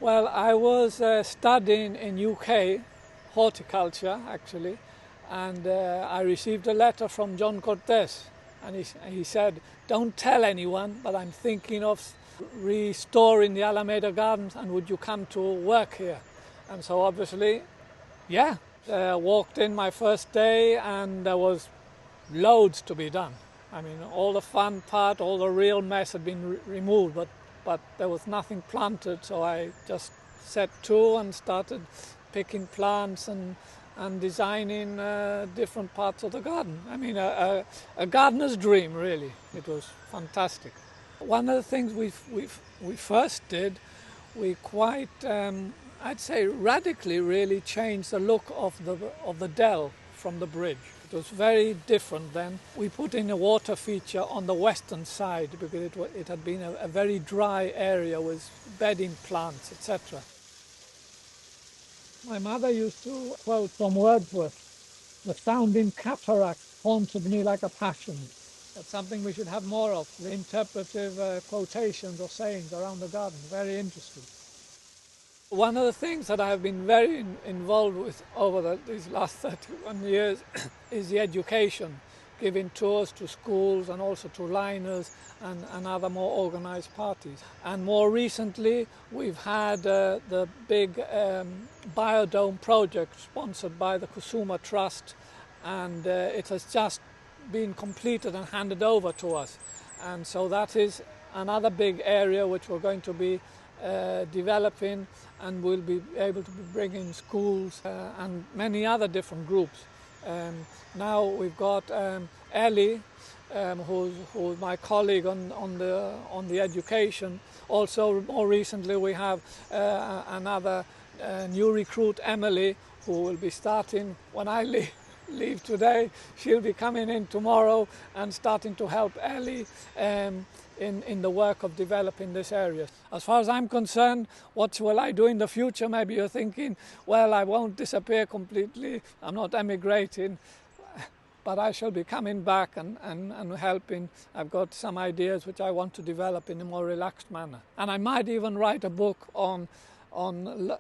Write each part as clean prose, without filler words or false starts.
Well, I was studying in UK, horticulture actually, and I received a letter from John Cortes, and he said, "Don't tell anyone, but I'm thinking of restoring the Alameda Gardens, and would you come to work here?" And so obviously, yeah, walked in my first day, and there was loads to be done. I mean, all the fun part, all the real mess had been removed, but there was nothing planted, so I just set to and started picking plants and designing different parts of the garden. I mean, a gardener's dream, really. It was fantastic. One of the things we first did, we quite, I'd say, radically really changed the look of the dell from the bridge. It was very different then. We put in a water feature on the western side because it had been a very dry area with bedding plants, etc. My mother used to quote from Wordsworth, "The sounding cataract haunted me like a passion." That's something we should have more of, the interpretive quotations or sayings around the garden. Very interesting. One of the things that I have been very involved with over these last 31 years is the education, giving tours to schools and also to liners and other more organized parties. And more recently, we've had the big biodome project sponsored by the Kusuma Trust, and it has just been completed and handed over to us. And so that is another big area which we're going to be developing, and we'll be able to bring in schools and many other different groups. Now we've got Ellie, who's my colleague on the education. Also, more recently, we have another new recruit, Emily, who will be starting when I leave today. She'll be coming in tomorrow and starting to help Ellie in the work of developing this area. As far as I'm concerned, what will I do in the future? Maybe you're thinking, well, I won't disappear completely, I'm not emigrating, but I shall be coming back and helping. I've got some ideas which I want to develop in a more relaxed manner. And I might even write a book on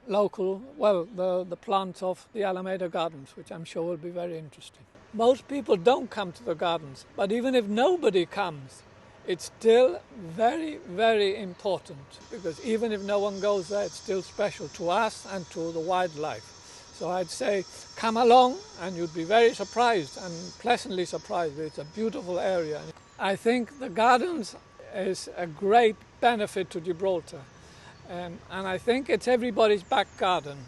local, well, the plants of the Alameda Gardens, which I'm sure will be very interesting. Most people don't come to the gardens, but even if nobody comes, it's still very, very important, because even if no one goes there, it's still special to us and to the wildlife. So I'd say come along and you'd be very surprised and pleasantly surprised. It's a beautiful area. I think the gardens is a great benefit to Gibraltar. And I think it's everybody's back garden.